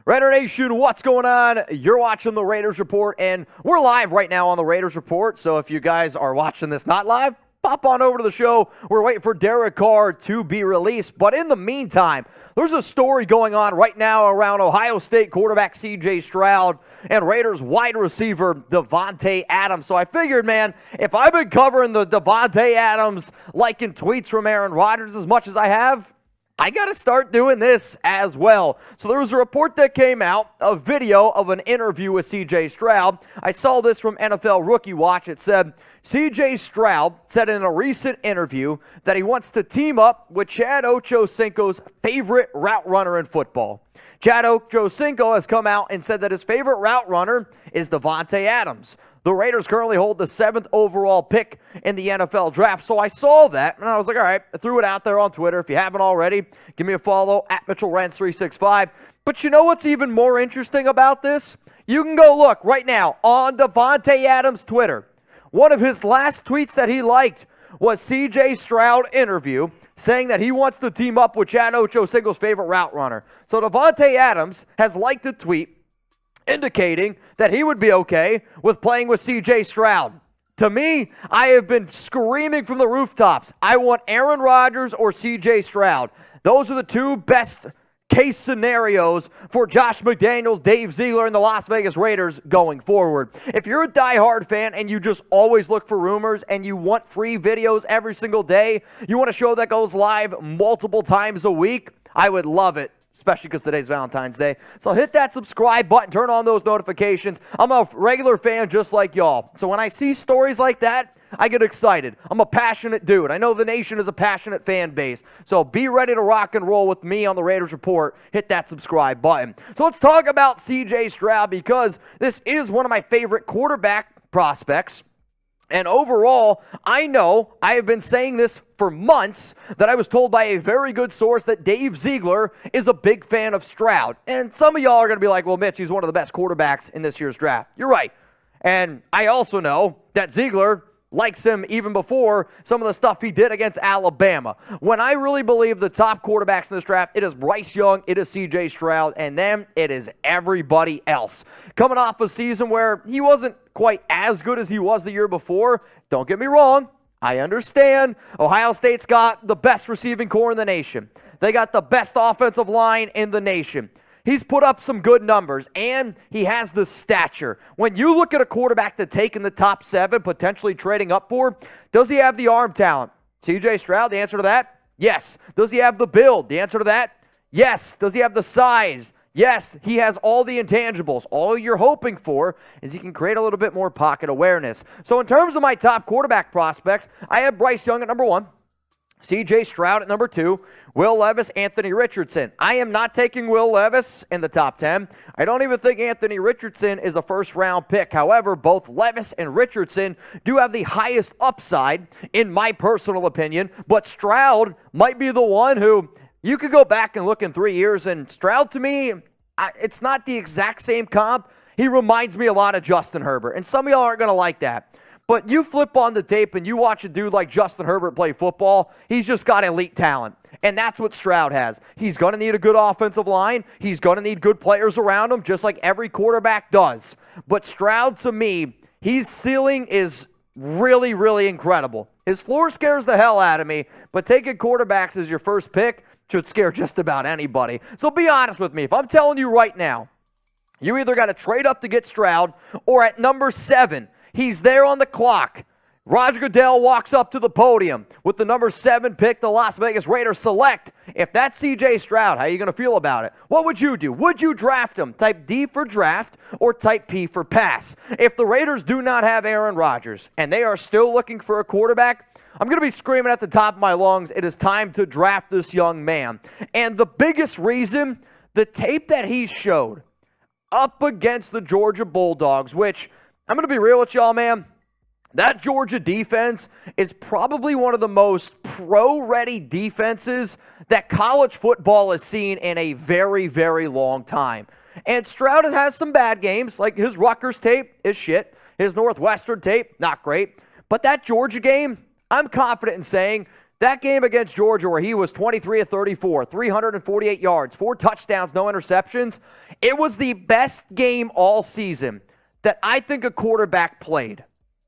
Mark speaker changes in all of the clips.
Speaker 1: Raider Nation, what's going on? You're watching the Raiders Report, and we're live right now on the Raiders Report. So if you guys are watching this not live, pop on over to the show. We're waiting for Derek Carr to be released. But in the meantime, there's a story going on right now around Ohio State quarterback CJ Stroud and Raiders wide receiver Davante Adams. So I figured, man, if I've been covering the Davante Adams liking tweets from Aaron Rodgers as much as I have, I got to start doing this as well. So there was a report that came out, a video of an interview with CJ Stroud. I saw this from NFL Rookie Watch. It said, CJ Stroud said in a recent interview that he wants to team up with Chad Ochocinco's favorite route runner in football. Chad Ochocinco has come out and said that his favorite route runner is Davante Adams. The Raiders currently hold the 7th overall pick in the NFL draft. So I saw that, and I was like, all right, I threw it out there on Twitter. If you haven't already, give me a follow, at MitchellRents365. But you know what's even more interesting about this? You can go look right now on Davante Adams' Twitter. One of his last tweets that he liked was CJ Stroud interview saying that he wants to team up with Chad Ochocinco's favorite route runner. So Davante Adams has liked the tweet, indicating that he would be okay with playing with CJ Stroud. To me, I have been screaming from the rooftops, I want Aaron Rodgers or CJ Stroud. Those are the two best case scenarios for Josh McDaniels, Dave Ziegler, and the Las Vegas Raiders going forward. If you're a diehard fan and you just always look for rumors and you want free videos every single day, you want a show that goes live multiple times a week, I would love it. Especially because today's Valentine's Day. So hit that subscribe button, turn on those notifications. I'm a regular fan just like y'all. So when I see stories like that, I get excited. I'm a passionate dude. I know the nation is a passionate fan base. So be ready to rock and roll with me on the Raiders Report. Hit that subscribe button. So let's talk about CJ Stroud because this is one of my favorite quarterback prospects. And overall, I know I have been saying this for months that I was told by a very good source that Dave Ziegler is a big fan of Stroud. And some of y'all are going to be like, well, Mitch, he's one of the best quarterbacks in this year's draft. You're right. And I also know that Ziegler likes him even before some of the stuff he did against Alabama. When I really believe the top quarterbacks in this draft, it is Bryce Young, it is CJ Stroud, and then it is everybody else. Coming off a season where he wasn't quite as good as he was the year before, don't get me wrong, I understand. Ohio State's got the best receiving core in the nation. They got the best offensive line in the nation. He's put up some good numbers, and he has the stature. When you look at a quarterback to take in the top 7, potentially trading up for, does he have the arm talent? CJ Stroud, the answer to that, yes. Does he have the build? The answer to that, yes. Does he have the size? Yes, he has all the intangibles. All you're hoping for is he can create a little bit more pocket awareness. So in terms of my top quarterback prospects, I have Bryce Young at number 1. CJ Stroud at number 2, Will Levis, Anthony Richardson. I am not taking Will Levis in the top 10. I don't even think Anthony Richardson is a first-round pick. However, both Levis and Richardson do have the highest upside, in my personal opinion, but Stroud might be the one who you could go back and look in 3 years, and Stroud, to me, it's not the exact same comp. He reminds me a lot of Justin Herbert, and some of y'all aren't going to like that. But you flip on the tape and you watch a dude like Justin Herbert play football, he's just got elite talent. And that's what Stroud has. He's going to need a good offensive line. He's going to need good players around him, just like every quarterback does. But Stroud, to me, his ceiling is really, really incredible. His floor scares the hell out of me, but taking quarterbacks as your first pick should scare just about anybody. So be honest with me. If I'm telling you right now, you either got to trade up to get Stroud, or at number 7, he's there on the clock. Roger Goodell walks up to the podium with the number 7 pick the Las Vegas Raiders select. If that's CJ Stroud, how are you going to feel about it? What would you do? Would you draft him? Type D for draft or type P for pass? If the Raiders do not have Aaron Rodgers and they are still looking for a quarterback, I'm going to be screaming at the top of my lungs, it is time to draft this young man. And the biggest reason, the tape that he showed up against the Georgia Bulldogs, which I'm going to be real with y'all, man. That Georgia defense is probably one of the most pro-ready defenses that college football has seen in a very, very long time. And Stroud has some bad games, like his Rutgers tape is shit. His Northwestern tape, not great. But that Georgia game, I'm confident in saying That game against Georgia where he was 23 of 34, 348 yards, 4 touchdowns, no interceptions, it was the best game all season that I think a quarterback played.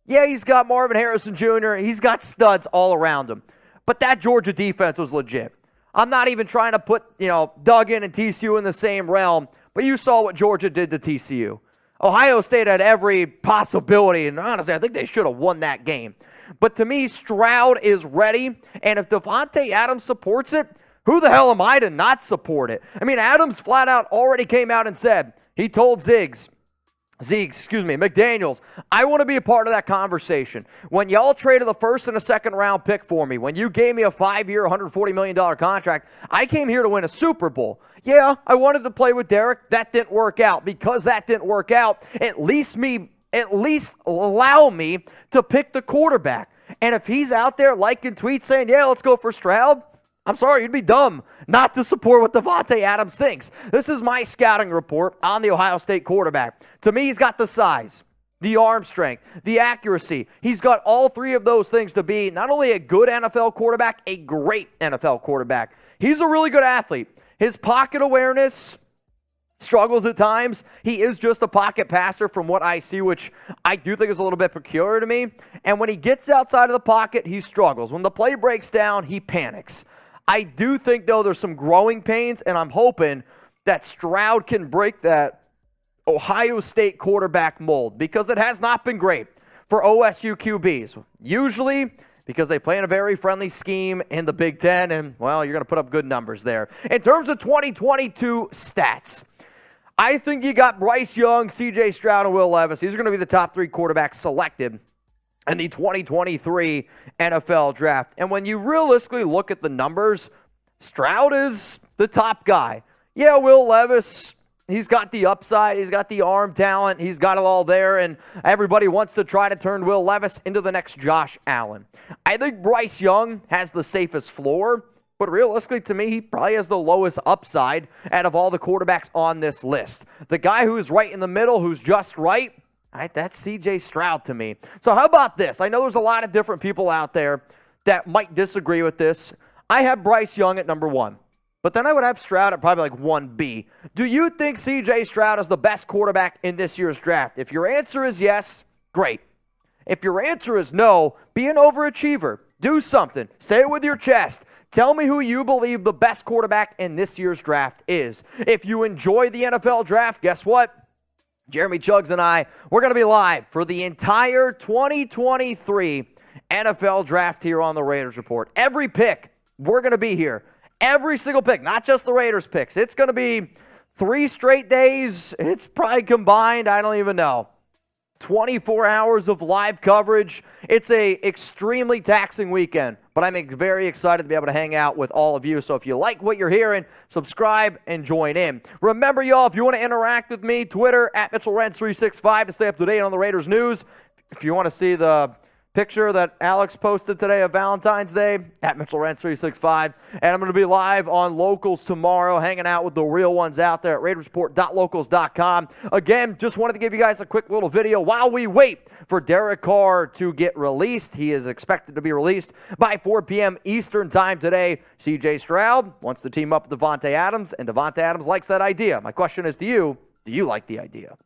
Speaker 1: Yeah, he's got Marvin Harrison Jr., he's got studs all around him, but that Georgia defense was legit. I'm not even trying to put, Duggan and TCU in the same realm, but you saw what Georgia did to TCU. Ohio State had every possibility, and honestly, I think they should have won that game. But to me, Stroud is ready, and if Davante Adams supports it, who the hell am I to not support it? I mean, Adams flat out already came out and said, he told McDaniels, I want to be a part of that conversation. When y'all traded the first and a second round pick for me, when you gave me a 5-year, $140 million contract, I came here to win a Super Bowl. Yeah, I wanted to play with Derek. That didn't work out. Because that didn't work out, at least allow me to pick the quarterback. And if he's out there liking tweets saying, yeah, let's go for Stroud, I'm sorry, you'd be dumb not to support what Davante Adams thinks. This is my scouting report on the Ohio State quarterback. To me, he's got the size, the arm strength, the accuracy. He's got all three of those things to be not only a good NFL quarterback, a great NFL quarterback. He's a really good athlete. His pocket awareness struggles at times. He is just a pocket passer from what I see, which I do think is a little bit peculiar to me. And when he gets outside of the pocket, he struggles. When the play breaks down, he panics. I do think, though, there's some growing pains, and I'm hoping that Stroud can break that Ohio State quarterback mold because it has not been great for OSU QBs. Usually because they play in a very friendly scheme in the Big Ten, and, well, you're going to put up good numbers there. In terms of 2022 stats, I think you got Bryce Young, CJ Stroud, and Will Levis. These are going to be the top 3 quarterbacks selected in the 2023 NFL Draft. And when you realistically look at the numbers, Stroud is the top guy. Yeah, Will Levis, he's got the upside, he's got the arm talent, he's got it all there, and everybody wants to try to turn Will Levis into the next Josh Allen. I think Bryce Young has the safest floor, but realistically, to me, he probably has the lowest upside out of all the quarterbacks on this list. The guy who's right in the middle, who's just right, that's CJ Stroud to me. So how about this? I know there's a lot of different people out there that might disagree with this. I have Bryce Young at number 1, but then I would have Stroud at probably like 1B. Do you think CJ Stroud is the best quarterback in this year's draft? If your answer is yes, great. If your answer is no, be an overachiever. Do something. Say it with your chest. Tell me who you believe the best quarterback in this year's draft is. If you enjoy the NFL draft, guess what? Jeremy Chuggs and I, we're going to be live for the entire 2023 NFL Draft here on the Raiders Report. Every pick, we're going to be here. Every single pick, not just the Raiders picks. It's going to be 3 straight days. It's probably combined, I don't even know, 24 hours of live coverage. It's a extremely taxing weekend, but I'm very excited to be able to hang out with all of you. So if you like what you're hearing, subscribe and join in. Remember, y'all, if you want to interact with me, Twitter at MitchellRentz365 to stay up to date on the Raiders news. If you want to see the picture that Alex posted today of Valentine's Day, at MitchellRentz365. And I'm going to be live on Locals tomorrow, hanging out with the real ones out there at RaidersReport.locals.com. Again, just wanted to give you guys a quick little video while we wait for Derek Carr to get released. He is expected to be released by 4 p.m. Eastern time today. CJ Stroud wants to team up with Davante Adams, and Davante Adams likes that idea. My question is to you, do you like the idea?